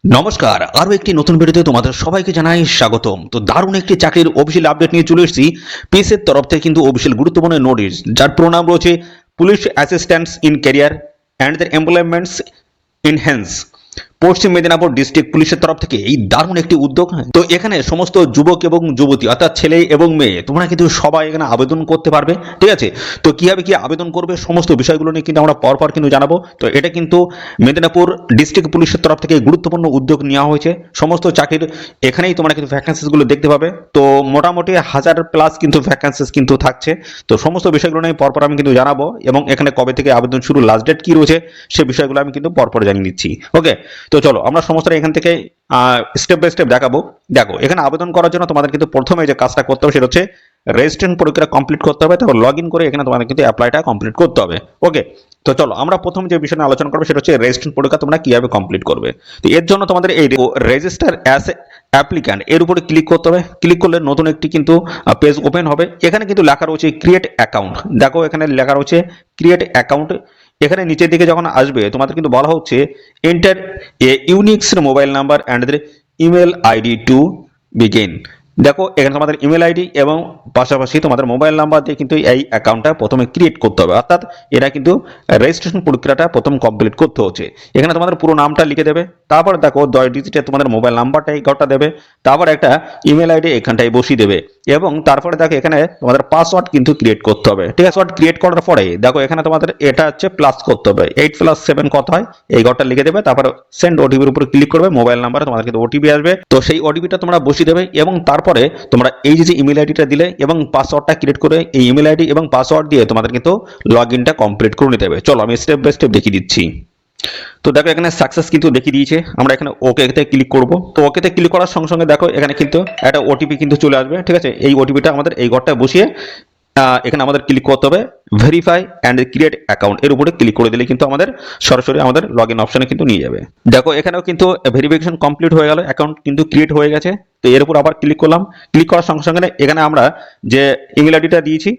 নমস্কার, আরো একটি নতুন ভিডিওতে তোমাদের সবাইকে জানাই স্বাগতম। তো দারুণ একটি চাকরির অফিসিয়াল আপডেট নিয়ে চলে এসেছি। পিএসের তরফ থেকে কিন্তু অফিসিয়াল গুরুত্বপূর্ণ নোটিশ, যার পুরো নাম রয়েছে police assistants in career and the employments enhance. Paschim Medinipur district পুলিশের তরফ থেকে এই দারুণ একটি উদ্যোগ। তো এখানে সমস্ত যুবক এবং যুবতী অর্থাৎ ছেলে এবং মেয়ে তোমরা কিন্তু সবাই এখানে আবেদন করতে পারবে, ঠিক আছে। তো কিভাবে কি আবেদন করবে সমস্ত বিষয়গুলো নিয়ে কিন্তু আমরা পরপর কিন্তু জানাবো। তো এটা কিন্তু মেদিনীপুর ডিস্ট্রিক্ট পুলিশের তরফ থেকে গুরুত্বপূর্ণ উদ্যোগ নেওয়া হয়েছে। সমস্ত চাকরির এখানেই তোমরা কিন্তু ভ্যাকেন্সিসগুলো দেখতে পাবে। তো মোটামুটি 1000+ কিন্তু ভ্যাকেন্সিস কিন্তু থাকছে। তো সমস্ত বিষয়গুলো নিয়ে পরপর আমি কিন্তু জানাবো, এবং এখানে কবে থেকে আবেদন শুরু, লাস্ট ডেট কি রয়েছে সে বিষয়গুলো আমি কিন্তু পরপর জানিয়ে দিচ্ছি। ওকে, তো চলো আমরা সমস্তটা এখান থেকে স্টেপ বাই স্টেপ দেখাবো। দেখো, এখানে আবেদন করার জন্য তোমাদের কিন্তু প্রথমে যে কাজটা করতে হবে সেটা হচ্ছে রেজিস্ট্রেশন প্রক্রিয়া কমপ্লিট করতে হবে। তারপর লগ ইন করে এখানে তোমাদের কিন্তু অ্যাপ্লাইটা কমপ্লিট করতে হবে। ওকে, তো চলো আমরা প্রথম যে বিষয় নিয়ে আলোচনা করবো সেটা হচ্ছে রেজিস্ট্রেশন প্রক্রিয়া তোমরা কিভাবে কমপ্লিট করবে। তো এর জন্য তোমাদের এই রেজিস্টার অ্যাজ অ্যাপ্লিক্যান্ট এর উপরে ক্লিক করতে হবে। ক্লিক করলে নতুন একটি কিন্তু পেজ ওপেন হবে। এখানে কিন্তু লেখা রয়েছে ক্রিয়েট অ্যাকাউন্ট। দেখো এখানে লেখা রয়েছে ক্রিয়েট অ্যাকাউন্ট। এখানে নিচের দিকে যখন আসবে তোমাদের কিন্তু বলা হচ্ছে enter a Unix mobile number and email ID to begin. দেখো এখানে তোমাদের ইমেল আইডি এবং পাশাপাশি তোমাদের মোবাইল নাম্বার দিয়ে কিন্তু এই অ্যাকাউন্টটা প্রথমে ক্রিয়েট করতে হবে। অর্থাৎ এটা কিন্তু রেজিস্ট্রেশন প্রক্রিয়াটা প্রথম কমপ্লিট করতে হচ্ছে। এখানে তোমাদের পুরো নামটা লিখে দেবে, তারপর দেখো 10 ডিজিটে তোমাদের মোবাইল নাম্বারটা এই ঘরটা দেবে, তারপর একটা ইমেল আইডি এখানটায় বসিয়ে দেবে, এবং তারপরে দেখো এখানে তোমাদের পাসওয়ার্ড কিন্তু ক্রিয়েট করতে হবে। ঠিক আছে, পাসওয়ার্ড ক্রিয়েট করার পরে দেখো এখানে তোমাদের এটা হচ্ছে প্লাস করতে হবে, 8+7 কত হয় এই ঘরটা লিখে দেবে, তারপর সেন্ড ওটিপির উপরে ক্লিক করবে। মোবাইল নাম্বারে তোমাদের কিন্তু ওটিপি আসবে, তো সেই ওটিপিটা তোমরা বসিয়ে দেবে, এবং তারপরে তোমরা এই যে ইমেল আইডিটা দিলে এবং পাসওয়ার্ডটা ক্রিয়েট করে এই ইমেল আইডি এবং পাসওয়ার্ড দিয়ে তোমাদের কিন্তু লগ ইনটা কমপ্লিট করে নিতে হবে। চলো আমি স্টেপ বাই স্টেপ দেখিয়ে দিচ্ছি। তো দেখো এখানে সাকসেস কিন্তু দেখিয়ে দিয়েছে। আমরা এখানে ওকেতে ক্লিক করব। তো ওকেতে ক্লিক করার সঙ্গে সঙ্গে দেখো এখানে কিন্তু একটা ওটিপি কিন্তু চলে আসবে। ঠিক আছে, এই ওটিপিটা আমাদের এই ঘরটায় বসিয়ে এখানে আমাদের ক্লিক করতে হবে ভেরিফাই অ্যান্ড ক্রিয়েট অ্যাকাউন্ট এর উপরে ক্লিক করে দিলে কিন্তু আমাদের সরাসরি আমাদের লগ ইন অপশনে কিন্তু নিয়ে যাবে। দেখো এখানেও কিন্তু ভেরিফিকেশন কমপ্লিট হয়ে গেল, অ্যাকাউন্ট কিন্তু ক্রিয়েট হয়ে গেছে। তো এর উপর আবার ক্লিক করলাম। ক্লিক করার সঙ্গে সঙ্গে এখানে আমরা যে ইমেল আইডিটা দিয়েছি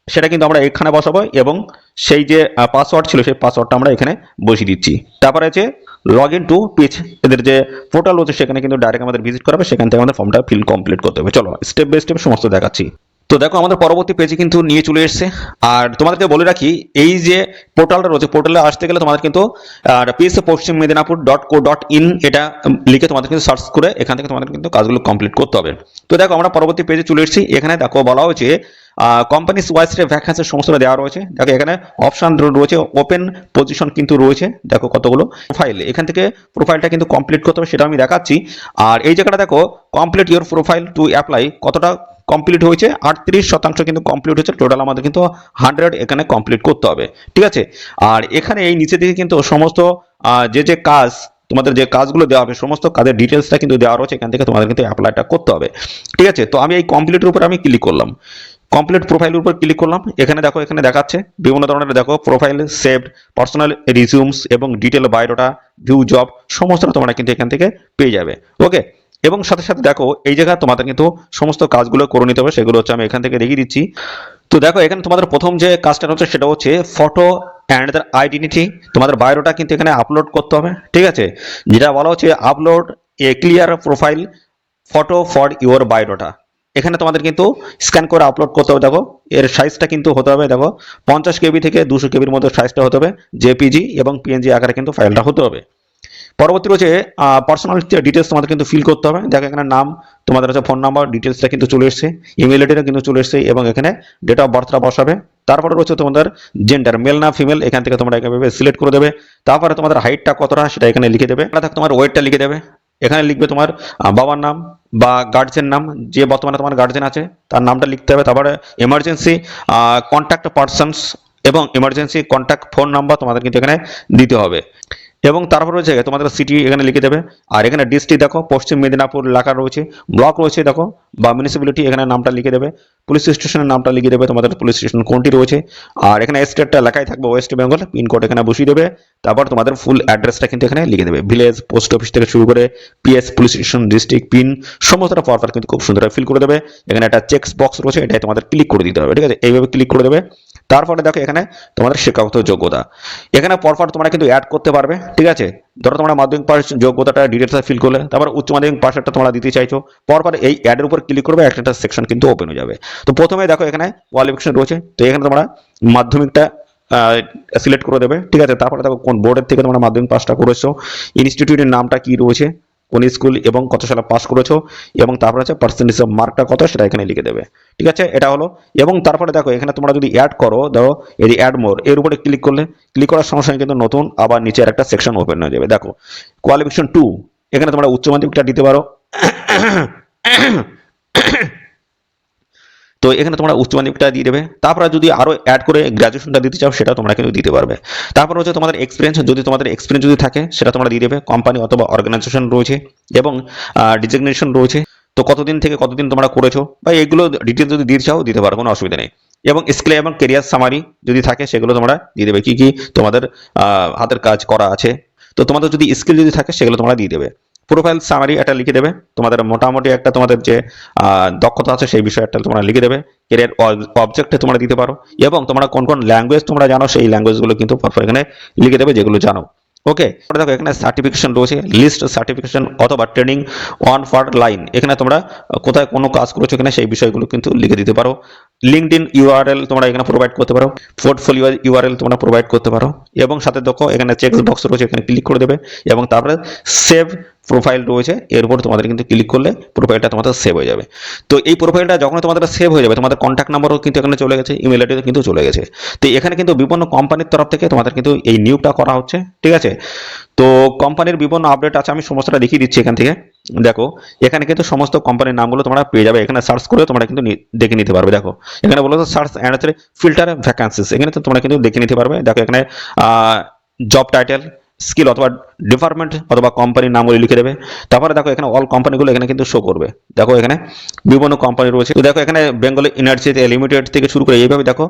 সেটা কিন্তু আমরা এখানে বসাবো, এবং সেই যে পাসওয়ার্ড ছিল সেই পাসওয়ার্ডটা আমরা এখানে বসিয়ে দিচ্ছি। তারপরে আছে লগ ইন টু পেজ, এদের যে পোর্টাল রয়েছে সেখানে কিন্তু ডাইরেক্ট আমাদের ভিজিট করাবে, সেখান থেকে আমাদের ফর্মটা ফিল কমপ্লিট করতে হবে। চলো স্টেপ বাই স্টেপ সমস্ত দেখাচ্ছি। তো দেখো আমাদের পরবর্তী পেজে কিন্তু নিয়ে চলে এসেছে। আর তোমাদেরকে বলে রাখি, এই যে পোর্টালটা রয়েছে পোর্টালে আসতে গেলে তোমাদের কিন্তু পিএসএ পশ্চিম মেদিনীপুর .co.in এটা লিখে তোমাদের কিন্তু সার্চ করে এখান থেকে তোমাদের কিন্তু কাজগুলো কমপ্লিট করতে হবে। তো দেখো আমরা পরবর্তী পেজে চলে এসেছি। এখানে দেখো বলা হয়েছে কোম্পানিজ ওয়াইজ ভ্যাকেন্সি সমস্তটা দেওয়া রয়েছে। দেখো এখানে অপশন রয়েছে, ওপেন পজিশন কিন্তু রয়েছে। দেখো কতগুলো প্রোফাইল, এখান থেকে প্রোফাইলটা কিন্তু কমপ্লিট করতে হবে, সেটা আমি দেখাচ্ছি। আর এই জায়গাটা দেখো complete your profile to apply, কতটা কমপ্লিট হয়েছে 38% কিন্তু কমপ্লিট হয়েছে। টোটাল আমাদের কিন্তু 100 এখানে কমপ্লিট করতে হবে। ঠিক আছে, আর এখানে এই নিচের দিকে কিন্তু সমস্ত যে কাজ তোমাদের যে কাজগুলো দেওয়া হবে সমস্ত কাজের ডিটেলসটা কিন্তু দেওয়া রয়েছে, এখান থেকে তোমাদের কিন্তু অ্যাপ্লাইটা করতে হবে। ঠিক আছে, তো আমি এই কমপ্লিটের উপর আমি ক্লিক করলাম, কমপ্লিট প্রোফাইলের উপর ক্লিক করলাম। এখানে দেখো এখানে দেখাচ্ছে বিভিন্ন ধরনের দেখো প্রোফাইল সেভড, পার্সোনাল রিজিউমস এবং ডিটেল বায়োডাটা, ভিউ জব সমস্তটা তোমরা কিন্তু এখান থেকে পেয়ে যাবে। ওকে, এবং সাথে সাথে দেখো এই জায়গায় তোমাদের কিন্তু সমস্ত কাজগুলো করে নিতে হবে, সেগুলো হচ্ছে আমি এখান থেকে দেখিয়ে দিচ্ছি। তো দেখো এখানে তোমাদের প্রথম যে কাজটা হচ্ছে সেটা হচ্ছে ফটো অ্যান্ড দ্য আইডেন্টিটি, তোমাদের বায়োডাটা কিন্তু এখানে আপলোড করতে হবে। ঠিক আছে, যেটা বলা হচ্ছে upload A clear profile photo for your biodata, এখানে তোমাদের কিন্তু স্ক্যান করে আপলোড করতে হবে। দেখো এর সাইজটা কিন্তু হতে হবে, দেখো 50 কেবি থেকে 200 কেবির মধ্যে সাইজটা হতে হবে, জেপিজি এবং পিএনজি আকারে কিন্তু ফাইলটা হতে হবে। পরবর্তী রয়েছে পার্সোনাল ডিটেলস তোমাদের কিন্তু ফিল করতে হবে। দেখো এখানে নাম, তোমাদের হচ্ছে ফোন নাম্বার ডিটেলসটা কিন্তু চলে এসেছে, ইমেল আইডিটা কিন্তু চলে এসেছে, এবং এখানে ডেট অফ বার্থটা বসাবে। তারপরে রয়েছে তোমাদের জেন্ডার, মেল না ফিমেল, এখান থেকে তোমরা এভাবে সিলেক্ট করে দেবে। তারপরে তোমাদের হাইটটা কতটা সেটা এখানে লিখে দেবে, তোমার ওয়েটটা লিখে দেবে। এখানে লিখবে তোমার বাবার নাম বা গার্জেন নাম, যে বর্তমানে তোমার গার্জেন আছে তার নামটা লিখতে হবে। তারপরে এমার্জেন্সি কন্ট্যাক্ট পারসনস এবং এমার্জেন্সি কন্ট্যাক্ট ফোন নাম্বার তোমাদের কিন্তু এখানে দিতে হবে, এবং তারপর রয়েছে তোমাদের সিটি এখানে লিখে দেবে। আর এখানে ডিস্ট্রিক্ট দেখো পশ্চিম মেদিনীপুর লেখা রয়েছে, ব্লক রয়েছে দেখো বা মিউনিসিপ্যালিটি, এখানে নামটা লিখে দেবে। পুলিশ স্টেশনের নামটা লিখে দেবে, তোমাদের পুলিশ স্টেশন কোনটি রয়েছে। আর এখানে স্টেটটা লেখাই থাকবে ওয়েস্ট বেঙ্গল, পিনকোড এখানে বসিয়ে দেবে। তারপর তোমাদের ফুল অ্যাড্রেসটা কিন্তু এখানে লিখে দেবে, ভিলেজ, পোস্ট অফিস থেকে শুরু করে PS, police station, district, pin সমস্তটা পরপর কিন্তু খুব সুন্দর ফিল করে দেবে। এখানে একটা চেক বক্স রয়েছে, এটাই তোমাদের ক্লিক করে দিতে হবে। ঠিক আছে, এইভাবে ক্লিক করে দেবে। তারপরে দেখো এখানে তোমাদের শিক্ষাগত যোগ্যতা, এখানে পরপর তোমরা কিন্তু অ্যাড করতে পারবে। ঠিক আছে, ধরো তোমরা মাধ্যমিক পাস যোগ্যতাটা ডিটেলসে ফিল করলে, তারপর উচ্চ মাধ্যমিক পাশেরটা তোমরা দিতে চাইছো, পরপর এই অ্যাডের উপর ক্লিক করবে, একটা সেকশন কিন্তু ওপেন হয়ে যাবে। তো প্রথমে দেখো এখানে কোয়ালিফিকেশন রয়েছে, তো এখানে তোমরা মাধ্যমিকটা সিলেক্ট করে দেবে। ঠিক আছে, তারপরে দেখো কোন বোর্ডের থেকে তোমরা মাধ্যমিক পাসটা করেছো, ইনস্টিটিউটের নামটা কি রয়েছে, কোন স্কুল এবং কত সালে পাস করেছো, এবং তারপরে হচ্ছে পার্সেন্টেজ অফ মার্কটা কত সেটা এখানে লিখে দেবে। ঠিক আছে, এটা হলো। এবং তারপরে দেখো এখানে তোমরা যদি অ্যাড করো, ধরো এই যে অ্যাড মোর এর উপরে ক্লিক করলে, ক্লিক করার সঙ্গে সঙ্গে কিন্তু নতুন আবার নিচের একটা সেকশন ওপেন হয়ে যাবে। দেখো কোয়ালিফিকেশন 2, এখানে তোমরা উচ্চ মাধ্যমিকটা দিতে পারো। তো এখানে তোমরা উচ্চ মাধ্যমিকটা দিয়ে দেবে। তারপরে যদি আরো অ্যাড করে গ্র্যাজুয়েশনটা দিতে চাও সেটা তোমরা কিন্তু দিতে পারবে। তারপর হচ্ছে তোমাদের এক্সপিরিয়েন্স, যদি তোমাদের এক্সপিরিয়েন্স যদি থাকে সেটা তোমরা দিয়ে দেবে। কোম্পানি অথবা অর্গানাইজেশন রয়েছে এবং ডিজিগনেশন রয়েছে, তো কতদিন থেকে কতদিন তোমরা করেছো বা এইগুলো ডিটেলস যদি দিতে চাও দিতে পারো, কোনো অসুবিধা নেই। এবং স্কিল এবং কেরিয়ার সামারি যদি থাকে সেগুলো তোমরা দিয়ে দেবে, কি কি তোমাদের হাতের কাজ করা আছে। তো তোমাদের যদি স্কিল যদি থাকে সেগুলো তোমরা দিয়ে দেবে। প্রোফাইল সামারি একটা লিখে দেবে, তোমাদের মোটামুটি একটা তোমাদের যে দক্ষতা আছে সেই বিষয়ে একটা তোমরা লিখে দেবে। কেরিয়ার অবজেক্টে তোমরা দিতে পারো, এবং তোমরা কোন কোন ল্যাঙ্গুয়েজ তোমরা জানো সেই ল্যাঙ্গুয়েজগুলো কিন্তু এখানে লিখে দেবে যেগুলো জানো। ওকে, দেখো এখানে সার্টিফিকেশন রয়েছে, লিস্ট সার্টিফিকেশন অথবা ট্রেনিং অন ফর লাইন, এখানে তোমরা কোথায় কোনো কাজ করেছো এখানে সেই বিষয়গুলো কিন্তু লিখে দিতে পারো। লিঙ্কডইন ইউআরএল তোমরা এখানে প্রোভাইড করতে পারো, পোর্টফোলিও ইউআরএল তোমরা প্রোভাইড করতে পারো, এবং সাথে দেখো এখানে চেক বক্স রয়েছে, এখানে ক্লিক করে দেবে, এবং তারপরে সেভ প্রোফাইল রয়েছে, এর উপর তোমাদের কিন্তু ক্লিক করলে প্রোফাইলটা তোমাদের সেভ হয়ে যাবে। তো এই প্রোফাইলটা যখন তোমাদের সেভ হয়ে যাবে, তোমাদের কন্ট্যাক্ট নাম্বারও কিন্তু এখানে চলে গেছে, ইমেল আইডিও কিন্তু চলে গেছে। তো এখানে কিন্তু বিভিন্ন কোম্পানির তরফ থেকে তোমাদের কিন্তু এই নিয়োগটা করা হচ্ছে। ঠিক আছে, তো কোম্পানির বিভিন্ন আপডেট আছে, আমি সমস্তটা দেখিয়ে দিচ্ছি এখান থেকে। দেখো এখানে কিন্তু সমস্ত কোম্পানির নামগুলো তোমরা পেয়ে যাবে, এখানে সার্চ করে তোমরা কিন্তু দেখে নিতে পারবে। দেখো এখানে বলো তো সার্চ অ্যান্ড ফিল্টার ভ্যাকান্সিস, এখানে তো তোমরা কিন্তু দেখে নিতে পারবে। দেখো এখানে জব টাইটেল, স্কিল অথবা ডিপার্টমেন্ট অথবা কোম্পানির নামগুলো লিখে দেবে। তারপরে দেখো এখানে অল কোম্পানিগুলো এখানে কিন্তু শো করবে। দেখো এখানে বিভিন্ন কোম্পানি রয়েছে, তো দেখো এখানে বেঙ্গল এনার্জি লিমিটেড থেকে শুরু করে এইভাবে দেখো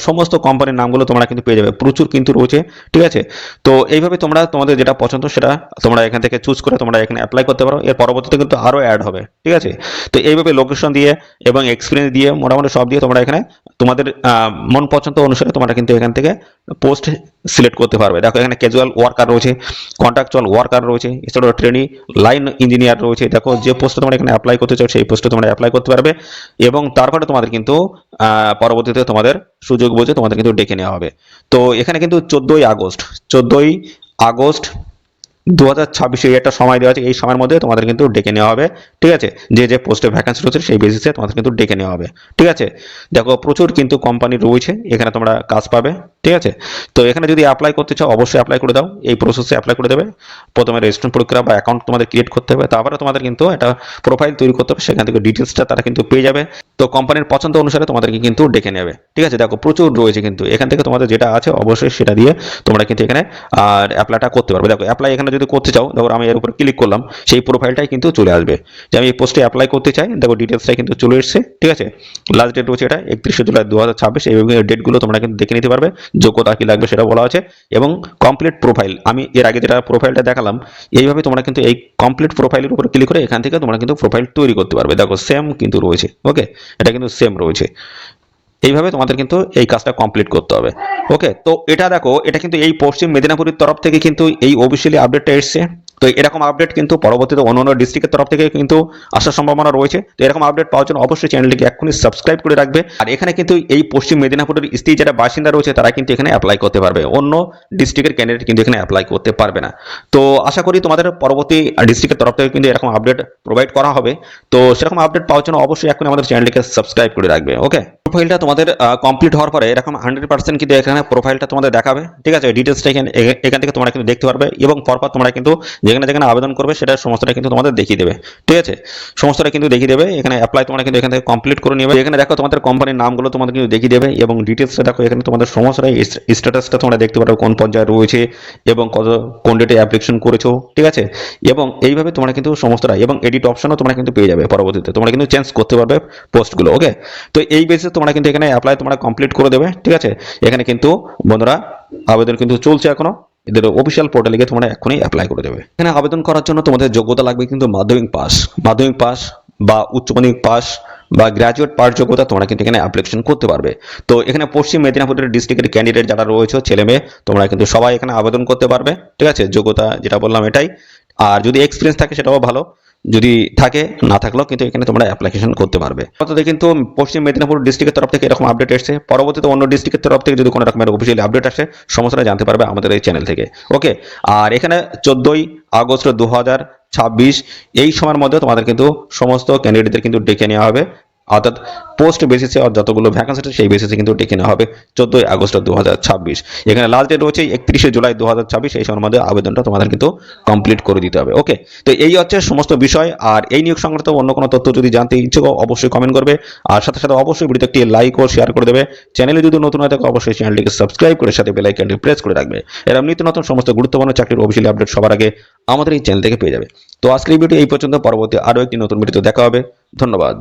সমস্ত কোম্পানির নামগুলো তোমরা কিন্তু পেয়ে যাবে, প্রচুর কিন্তু রয়েছে। ঠিক আছে, তো এইভাবে তোমরা তোমাদের যেটা পছন্দ সেটা তোমরা এখান থেকে চুজ করে তোমরা এখানে অ্যাপ্লাই করতে পারো। এর পরবর্তীতে কিন্তু আরো অ্যাড হবে। ঠিক আছে, তো এইভাবে লোকেশন দিয়ে এবং এক্সপিরিয়েন্স দিয়ে মোটামুটি সব দিয়ে তোমরা এখানে তোমাদের মন পছন্দ অনুসারে তোমরা কিন্তু এখান থেকে পোস্ট সিলেক্ট করতে পারবে। দেখো এখানে ক্যাজুয়াল ওয়ার্কার রয়েছে, কন্ট্রাকচুয়াল ওয়ার্কার রয়েছে, এছাড়াও ট্রেনি লাইন ইঞ্জিনিয়ার রয়েছে। দেখো যে পোস্টে তোমরা এখানে অ্যাপ্লাই করতে চাও সেই পোস্টে তোমরা অ্যাপ্লাই করতে পারবে, এবং তারপরে তোমাদের কিন্তু পরবর্তীতে তোমাদের সুযোগ বুঝে তোমাদের কিন্তু ডেকে নেওয়া হবে। তো এখানে কিন্তু 14ই আগস্ট 2026 একটা সময় দেওয়া আছে, এই সময়ের মধ্যে তোমাদের কিন্তু ডেকে নেওয়া হবে। ঠিক আছে, যে যে পোস্টে ভ্যাকেন্সি রয়েছে সেই বেসিসে তোমাদের কিন্তু ডেকে নেওয়া হবে। ঠিক আছে, দেখো প্রচুর কিন্তু কোম্পানি রয়েছে, এখানে তোমরা কাজ পাবে। ঠিক আছে, তো এখানে যদি অ্যাপ্লাই করতে চাও অবশ্যই অ্যাপ্লাই করে দাও, এই প্রসেসে অ্যাপ্লাই করে দেবে। প্রথমে রেজিস্ট্রেশন প্রক্রিয়া বা অ্যাকাউন্ট তোমাদের ক্রিয়েট করতে হবে, তারপরে তোমাদের কিন্তু একটা প্রোফাইল তৈরি করতে হবে, সেখান থেকে ডিটেলসটা তারা কিন্তু পেয়ে যাবে। তো কোম্পানির পছন্দ অনুসারে তোমাদেরকে কিন্তু ডেকে নেবে। ঠিক আছে, দেখো প্রচুর রয়েছে কিন্তু, এখান থেকে তোমাদের যেটা আছে অবশ্যই সেটা দিয়ে তোমরা কিন্তু এখানে আর অ্যাপ্লাইটা করতে পারবে। দেখো অ্যাপ্লাই এখানে যদি করতে চাও, দেখো আমি এর উপর ক্লিক করলাম, সেই প্রোফাইলটাই কিন্তু চলে আসবে যে আমি এই পোস্টে অ্যাপ্লাই করতে চাই। দেখো ডিটেলসটাই কিন্তু চলে এসেছে। ঠিক আছে, লাস্ট ডেট রয়েছে এটা 31শে জুলাই 2026, এই ডেটগুলো তোমরা কিন্তু দেখে নিতে পারবে, যোগ্যতা কি লাগবে সেটা বলা আছে, এবং কমপ্লিট প্রোফাইল আমি এর আগে যেটা প্রোফাইলটা দেখালাম এইভাবে তোমরা কিন্তু এই কমপ্লিট প্রোফাইলের উপর ক্লিক করে এখান থেকে তোমরা কিন্তু প্রোফাইল তৈরি করতে পারবে। দেখো সেম কিন্তু রয়েছে, ওকে, এটা কিন্তু সেম রয়েছে। এইভাবে তোমাদের কিন্তু এই কাজটা কমপ্লিট করতে হবে। ওকে, তো এটা দেখো এটা কিন্তু এই পশ্চিম মেদিনীপুরের তরফ থেকে কিন্তু এই অফিসিয়ালি আপডেটটা এসছে। তো এরকম আপডেট কিন্তু পরবর্তীতে অন্যান্য ডিস্ট্রিক্টের তরফ থেকে কিন্তু আসার সম্ভাবনা রয়েছে। তো এরকম আপডেট পাওয়ার জন্য অবশ্যই চ্যানেলটিকে এক্ষুনি সাবস্ক্রাইব করে রাখবে। আর এখানে কিন্তু এই পশ্চিম মেদিনীপুরের স্ত্রী যারা বাসিন্দা রয়েছে তারা কিন্তু এখানে অ্যাপ্লাই করতে পারবে, অন্য ডিস্ট্রিক্টের ক্যান্ডিডেট কিন্তু এখানে অ্যাপ্লাই করতে পারবে না। তো আশা করি তোমাদের পরবর্তী ডিস্ট্রিক্টের তরফ থেকে কিন্তু এরকম আপডেট প্রোভাইড করা হবে। তো সেরকম আপডেট পাওয়ার জন্য অবশ্যই এক্ষুনি আমাদের চ্যানেলটিকে সাবস্ক্রাইব করে রাখবে। ওকে, প্রোফাইলটা তোমাদের কমপ্লিট হওয়ার পরে এরকম 100% কিন্তু এখানে প্রোফাইলটা তোমাদের দেখাবে। ঠিক আছে, ডিটেলসটা এখান থেকে তোমরা কিন্তু দেখতে পারবে, এবং পরপর তোমরা কিন্তু যেখানে যেখানে আবেদন করবে সেটা সমস্তটা কিন্তু তোমাদের দেখিয়ে দেবে। ঠিক আছে, সমস্তটা কিন্তু দেখিয়ে দেবে। এখানে অ্যাপ্লাই তোমরা কিন্তু এখান থেকে কমপ্লিট করে নেবে। এখানে দেখো তোমাদের কোম্পানির নামগুলো তোমাদের কিন্তু দেখিয়ে দেবে, এবং ডিটেলসটা দেখো এখানে তোমাদের সমস্তটা স্ট্যাটাসটা তোমরা দেখতে পারো, কোন পর্যায়ে রয়েছে এবং কোন ডেটে অ্যাপ্লিকেশন করেছো। ঠিক আছে, এবং এইভাবে তোমরা কিন্তু সমস্তটা, এবং এডিট অপশনও তোমরা কিন্তু পেয়ে যাবে, পরবর্তীতে তোমরা কিন্তু চেঞ্জ করতে পারবে পোস্টগুলো। ওকে, তো এই বেসিসে তোমরা কিন্তু এখানে অ্যাপ্লাই তোমরা কমপ্লিট করে দেবে। ঠিক আছে, এখানে কিন্তু বন্ধুরা আবেদন কিন্তু চলছে এখনো, এদের অফিসিয়াল পোর্টালে গিয়ে তোমরা এখনই অ্যাপ্লাই করে দেবে। এখানে আবেদন করার জন্য তোমাদের যোগ্যতা লাগবে কিন্তু মাধ্যমিক পাস বা উচ্চ মাধ্যমিক পাস বা গ্র্যাজুয়েট পাস যোগ্যতা তোমরা কিন্তু এখানে অ্যাপ্লিকেশন করতে পারবে। তো এখানে পশ্চিম মেদিনীপুরের ডিস্ট্রিক্টের ক্যান্ডিডেট যারা রয়েছে ছেলে মেয়ে তোমরা কিন্তু সবাই এখানে আবেদন করতে পারবে, ঠিক আছে। যোগ্যতা যেটা বললাম এটাই, আর যদি এক্সপিরিয়েন্স থাকে সেটাও ভালো, যদি থাকে না থাকলেও কিন্তু এখানে তোমরা অ্যাপ্লিকেশন করতে পারবে। অর্থাৎ কিন্তু পশ্চিম মেদিনীপুর ডিস্ট্রিক্টের তরফ থেকে এরকম আপডেট এসেছে। পরবর্তীতে অন্য ডিস্ট্রিক্টের তরফ থেকে যদি কোনো রকমের অফিসিয়ালি আপডেট আসে সমস্যাটা জানতে পারবে আমাদের এই চ্যানেল থেকে, ওকে। আর এখানে 14ই আগস্ট 2026 এই সময়ের মধ্যে তোমাদের কিন্তু সমস্ত ক্যান্ডিডেটদের কিন্তু ডেকে নেওয়া হবে, অর্থাৎ পোস্ট বেসিসে যতগুলো ভ্যাকেন্সি আছে সেই বেসিসে কিন্তু ডেকে নেওয়া হবে 14ই আগস্ট 2026। এখানে লাস্ট ডেট রয়েছে 31শে জুলাই 2026। এই সময়ের মধ্যে আবেদনটা তোমাদের কিন্তু কমপ্লিট করে দিতে হবে, ওকে। তো এই হচ্ছে সমস্ত বিষয়। আর এই নিয়োগ সংক্রান্ত অন্য কোনো তথ্য যদি জানতে ইচ্ছুক অবশ্যই কমেন্ট করবে, আর সাথে সাথে অবশ্যই ভিডিওতে একটি লাইক ও শেয়ার করে দেবে। চ্যানেলে যদি নতুন হয়ে থাকে অবশ্যই চ্যানেলটিকে সাবস্ক্রাইব করে সাথে বেল আইকনটি প্রেস করে রাখবে। এরকম নিত্য নতুন সমস্ত গুরুত্বপূর্ণ চাকরির অফিসিয়ালি আপডেট সবার আগে আমাদের এই চ্যানেল থেকে পেয়ে যাবে। তো আজকের এই ভিডিও এই পর্যন্ত, পরবর্তী আরও একটি নতুন ভিডিওতে দেখা হবে। ধন্যবাদ।